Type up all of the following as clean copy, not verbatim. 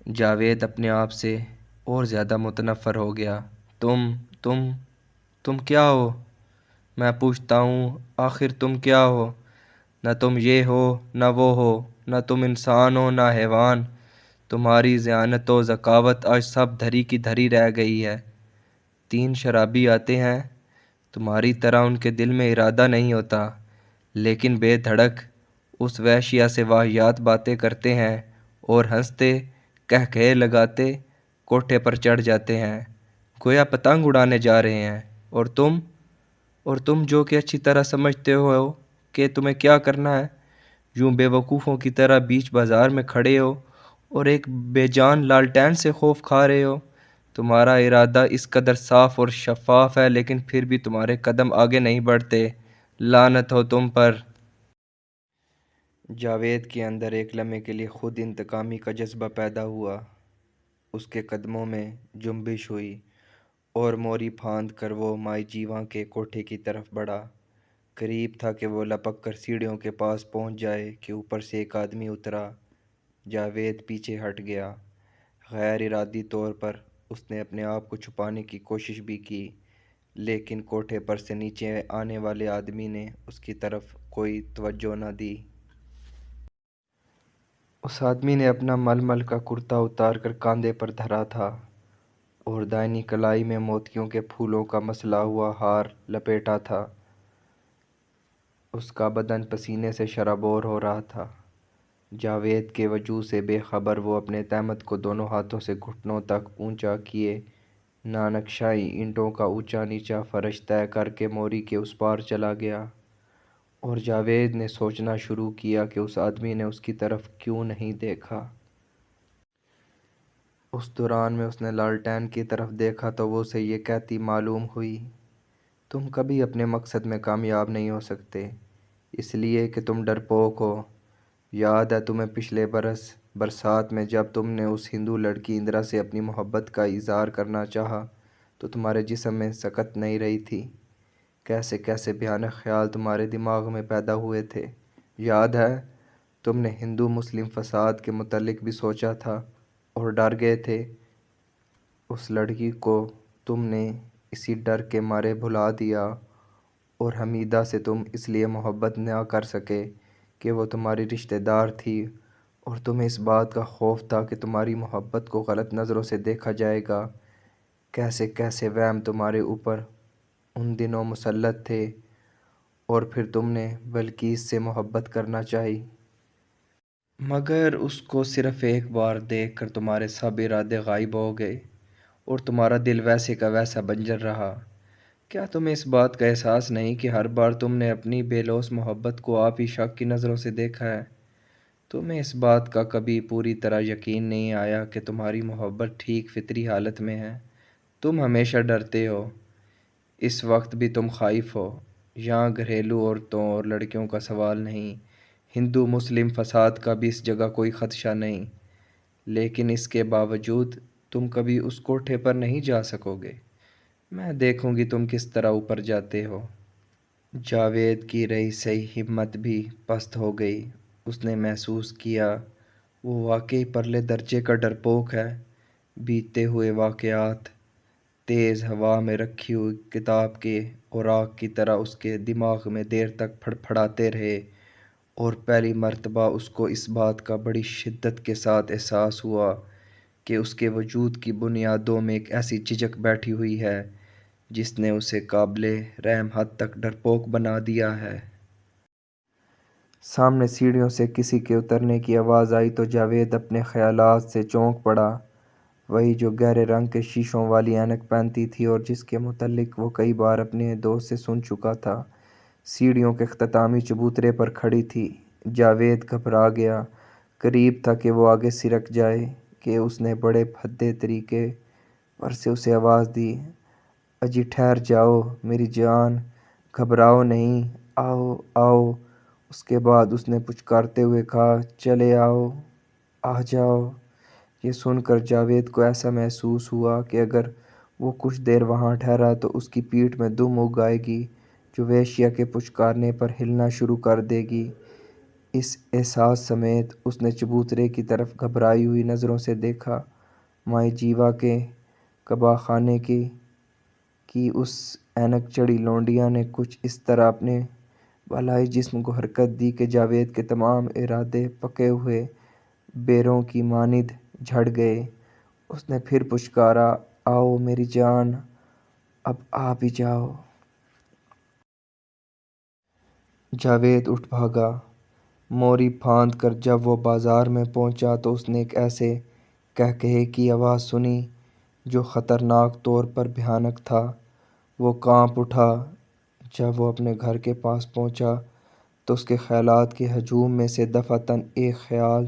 جاوید اپنے آپ سے اور زیادہ متنفر ہو گیا۔ تم کیا ہو؟ میں پوچھتا ہوں آخر تم کیا ہو؟ نہ تم یہ ہو نہ وہ ہو، نہ تم انسان ہو نہ حیوان۔ تمہاری ذہانت و ذکاوت آج سب دھری کی دھری رہ گئی ہے۔ 3 شرابی آتے ہیں، تمہاری طرح ان کے دل میں ارادہ نہیں ہوتا، لیکن بے دھڑک اس وحشیہ سے واہیات باتیں کرتے ہیں اور ہنستے کہکہے لگاتے کوٹھے پر چڑھ جاتے ہیں، گویا پتنگ اڑانے جا رہے ہیں۔ اور تم جو کہ اچھی طرح سمجھتے ہو کہ تمہیں کیا کرنا ہے، یوں بے وقوفوں کی طرح بیچ بازار میں کھڑے ہو اور ایک بے جان لالٹین سے خوف کھا رہے ہو۔ تمہارا ارادہ اس قدر صاف اور شفاف ہے، لیکن پھر بھی تمہارے قدم آگے نہیں بڑھتے۔ لعنت ہو تم پر۔ جاوید کے اندر ایک لمحے کے لیے خود انتقامی کا جذبہ پیدا ہوا۔ اس کے قدموں میں جنبش ہوئی اور موری پھاند کر وہ مائی جیواں کے کوٹھے کی طرف بڑھا۔ قریب تھا کہ وہ لپک کر سیڑھیوں کے پاس پہنچ جائے کہ اوپر سے ایک آدمی اترا۔ جاوید پیچھے ہٹ گیا۔ غیر ارادی طور پر اس نے اپنے آپ کو چھپانے کی کوشش بھی کی، لیکن کوٹھے پر سے نیچے آنے والے آدمی نے اس کی طرف کوئی توجہ نہ دی۔ اس آدمی نے اپنا ململ کا کرتا اتار کر کاندھے پر دھرا تھا اور دائیں کلائی میں موتیوں کے پھولوں کا مسلا ہوا ہار لپیٹا تھا۔ اس کا بدن پسینے سے شرابور ہو رہا تھا۔ جاوید کے وجود سے بے خبر وہ اپنے تہمت کو دونوں ہاتھوں سے گھٹنوں تک اونچا کیے نانکشائی اینٹوں کا اونچا نیچا فرش طے کر کے موری کے اس پار چلا گیا، اور جاوید نے سوچنا شروع کیا کہ اس آدمی نے اس کی طرف کیوں نہیں دیکھا۔ اس دوران میں اس نے لالٹین کی طرف دیکھا تو وہ اسے یہ کہتی معلوم ہوئی، تم کبھی اپنے مقصد میں کامیاب نہیں ہو سکتے، اس لیے کہ تم ڈرپوک ہو۔ یاد ہے تمہیں پچھلے برس برسات میں جب تم نے اس ہندو لڑکی اندرا سے اپنی محبت کا اظہار کرنا چاہا تو تمہارے جسم میں سکت نہیں رہی تھی؟ کیسے کیسے بھیانک خیال تمہارے دماغ میں پیدا ہوئے تھے، یاد ہے؟ تم نے ہندو مسلم فساد کے متعلق بھی سوچا تھا اور ڈر گئے تھے۔ اس لڑکی کو تم نے اسی ڈر کے مارے بھلا دیا، اور حمیدہ سے تم اس لیے محبت نہ کر سکے کہ وہ تمہاری رشتہ دار تھی، اور تمہیں اس بات کا خوف تھا کہ تمہاری محبت کو غلط نظروں سے دیکھا جائے گا۔ کیسے کیسے وہم تمہارے اوپر ان دنوں مسلط تھے، اور پھر تم نے بلقیس سے محبت کرنا چاہی، مگر اس کو صرف ایک بار دیکھ کر تمہارے سب ارادے غائب ہو گئے اور تمہارا دل ویسے کا ویسا بنجر رہا۔ کیا تمہیں اس بات کا احساس نہیں کہ ہر بار تم نے اپنی بے لوث محبت کو آپ ہی شک کی نظروں سے دیکھا ہے؟ تمہیں اس بات کا کبھی پوری طرح یقین نہیں آیا کہ تمہاری محبت ٹھیک فطری حالت میں ہے۔ تم ہمیشہ ڈرتے ہو، اس وقت بھی تم خائف ہو۔ یہاں گھریلو عورتوں اور لڑکیوں کا سوال نہیں، ہندو مسلم فساد کا بھی اس جگہ کوئی خدشہ نہیں، لیکن اس کے باوجود تم کبھی اس کوٹھے پر نہیں جا سکو گے۔ میں دیکھوں گی تم کس طرح اوپر جاتے ہو۔ جاوید کی رہی سہی ہمت بھی پست ہو گئی۔ اس نے محسوس کیا وہ واقعی پرلے درجے کا ڈرپوک ہے۔ بیتتے ہوئے واقعات تیز ہوا میں رکھی ہوئی کتاب کے اوراق کی طرح اس کے دماغ میں دیر تک پھڑ پھڑاتے رہے، اور پہلی مرتبہ اس کو اس بات کا بڑی شدت کے ساتھ احساس ہوا کہ اس کے وجود کی بنیادوں میں ایک ایسی جھجک بیٹھی ہوئی ہے جس نے اسے قابل رحم حد تک ڈرپوک بنا دیا ہے۔ سامنے سیڑھیوں سے کسی کے اترنے کی آواز آئی تو جاوید اپنے خیالات سے چونک پڑا۔ وہی جو گہرے رنگ کے شیشوں والی اینک پہنتی تھی اور جس کے متعلق وہ کئی بار اپنے دوست سے سن چکا تھا، سیڑھیوں کے اختتامی چبوترے پر کھڑی تھی۔ جاوید گھبرا گیا۔ قریب تھا کہ وہ آگے سرک جائے کہ اس نے بڑے بھدے طریقے پر سے اسے آواز دی، اجی ٹھہر جاؤ میری جان، گھبراؤ نہیں، آؤ آؤ۔ اس کے بعد اس نے پچکارتے ہوئے کہا، چلے آؤ، آ جاؤ۔ یہ سن کر جاوید کو ایسا محسوس ہوا کہ اگر وہ کچھ دیر وہاں ٹھہرا تو اس کی پیٹھ میں دم اگ آئے گی جو وحشیہ کے پچکارنے پر ہلنا شروع کر دے گی۔ اس احساس سمیت اس نے چبوترے کی طرف گھبرائی ہوئی نظروں سے دیکھا۔ مائیں جیوا کے کبا خانے کی اس اینک چڑھی لونڈیا نے کچھ اس طرح اپنے بالائے جسم کو حرکت دی کہ جاوید کے تمام ارادے پکے ہوئے بیروں کی مانند جھڑ گئے۔ اس نے پھر پچکارا، آؤ میری جان، اب آ بھی جاؤ۔ جاوید اٹھ بھاگا۔ موری پھاند کر جب وہ بازار میں پہنچا تو اس نے ایک ایسے قہقہے کی آواز سنی جو خطرناک طور پر بھیانک تھا۔ وہ کانپ اٹھا۔ جب وہ اپنے گھر کے پاس پہنچا تو اس کے خیالات کے ہجوم میں سے دفعتاً ایک خیال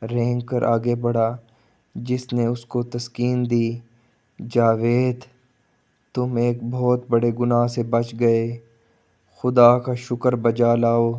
رینگ کر آگے بڑھا جس نے اس کو تسکین دی۔ جاوید، تم ایک بہت بڑے گناہ سے بچ گئے، خدا کا شکر بجا لاؤ۔